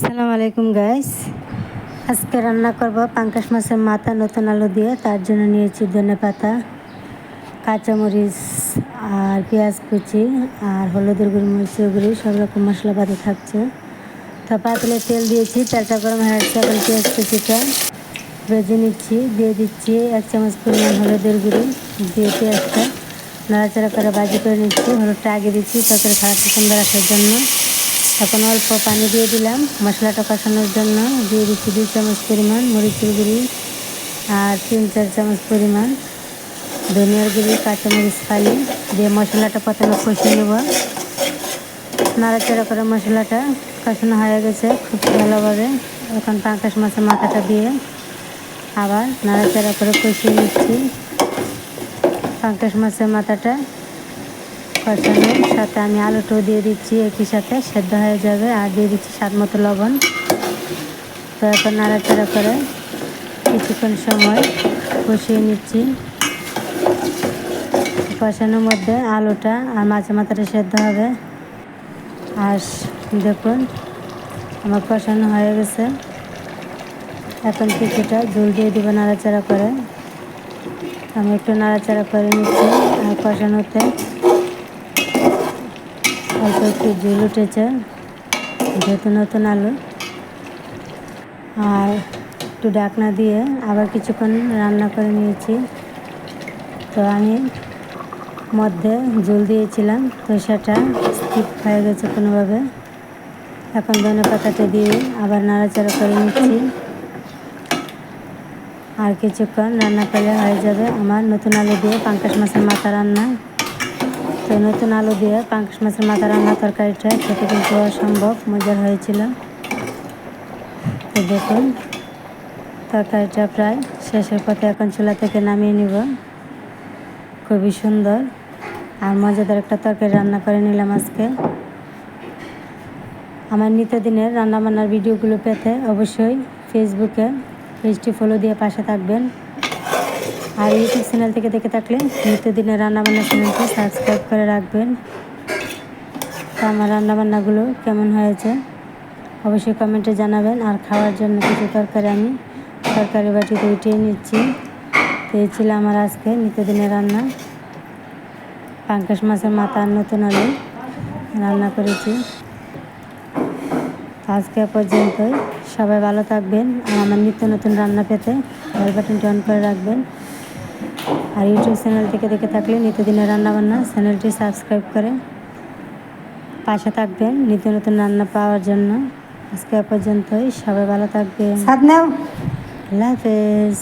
আসসালামু আলাইকুম গাইস। আজকে রান্না করব পাঙ্কাশ মাছের মাথা নতুন আলু দিয়ে। তার জন্য নিয়েছি ধনেপাতা, কাঁচামরিচ আর পেঁয়াজ কুচি আর হলুদের গুঁড়ি, মরিচের গুঁড়ি, সব রকম মশলাপাতি থাকছে। তো পাতিলে তেল দিয়েছি, তেলটা গরম হয়ে আসছে। এখন পেঁয়াজ কুচিটা ভেজে নিচ্ছি। দিয়ে দিচ্ছি 1 চামচ পরিমাণ হলুদের গুঁড়ি, দিয়ে পেঁয়াজটা নাড়াচাড়া করে ভাজি করে নিচ্ছি। হলুদটা আগে দিচ্ছি তরকারি খাওয়াটা সুন্দর আসার জন্য। এখন অল্প পানি দিয়ে দিলাম মশলাটা কষানোর জন্য। দিয়ে দিচ্ছি 2 চামচ পরিমাণ মরিচের গুঁড়ি আর 3-4 চামচ পরিমাণ ধনিয়ার গুঁড়ি, কাঁচামরিচ ফালি দিয়ে মশলাটা প্রথমে কষিয়ে নেব। নাড়াচাড়া করে মশলাটা কষানো হয়ে গেছে খুব ভালোভাবে। এখন পাঙ্কাশ মাছের মাথাটা দিয়ে আবার নাড়াচাড়া করে কষিয়ে নিচ্ছি। পাঙ্কাশ মাছের মাথাটা কষানোর সাথে আমি আলুটাও দিয়ে দিচ্ছি, একই সাথে সেদ্ধ হয়ে যাবে। আর দিয়ে দিচ্ছি স্বাদ মতো লবণ। তো এখন নাড়াচাড়া করে কিছুক্ষণ সময় কষিয়ে নিচ্ছি। কষানোর মধ্যে আলুটা আর মাছের মাথাটা সেদ্ধ হবে। আর দেখুন আমার কষানো হয়ে গেছে। এখন কিছুটা ঝোল দিয়ে দেবো নাড়াচাড়া করে। আমি একটু নাড়াচাড়া করে নিচ্ছি। আর কষানোতে অল্প একটু ঝোল উঠেছে যেহেতু নতুন আলু। আর একটু ঢাকনা দিয়ে আবার কিছুক্ষণ রান্না করে নিয়েছি। তো আমি মধ্যে ঝোল দিয়েছিলাম, তো সেটা স্কিপ হয়ে গেছে কোনোভাবে। এখন ধনেপাতাটা দিয়ে আবার নাড়াচাড়া করে নিচ্ছি। আর কিছুক্ষণ রান্না করলে হয়ে যাবে আমার নতুন আলু দিয়ে পাঙ্কাশ মাছের মাথা রান্না। তো নতুন আলু দিয়ে পাঙ্কাশ মাছের মাথা রান্না তরকারিটা খেতে কিন্তু অসম্ভব মজার হয়েছিল। তো দেখুন তরকারিটা প্রায় শেষের পথে। এখন চুলা থেকে নামিয়ে নিব। খুবই সুন্দর আর মজাদার একটা তরকারি রান্না করে নিলাম আজকে। আমার নিত্যদিনের রান্নাবান্নার ভিডিওগুলো পেতে অবশ্যই ফেসবুকে পেজটি ফলো দিয়ে পাশে থাকবেন। আর ইউটিউব চ্যানেল থেকে দেখে থাকলে নিত্যদিনের রান্নাবান্না চ্যানেলটি সাবস্ক্রাইব করে রাখবেন। তো আমার রান্নাবান্নাগুলো কেমন হয়েছে অবশ্যই কমেন্টে জানাবেন। আর খাওয়ার জন্য কিছু তরকারি আমি তরকারি বাটিতে উঠিয়ে নিচ্ছি। তো এই ছিল আমার আজকে নিত্যদিনের রান্না। পাঙ্কাশ মাছের মাথা আর নতুন আলু রান্না করেছি। আজকে পর্যন্তই। সবাই ভালো থাকবেন। আর আমার নিত্য নতুন রান্না পেতে বেল বাটনটি অন করে রাখবেন। আর ইউটিউব চ্যানেল থেকে দেখে থাকলে নিত্যদিনের রান্নাবান্না চ্যানেলটি সাবস্ক্রাইব করে পাশে থাকবেন নিত্য নতুন রান্না পাওয়ার জন্য। আজকে পর্যন্তই। সবাই ভালো থাকবেন। আল্লাহ হাফেজ।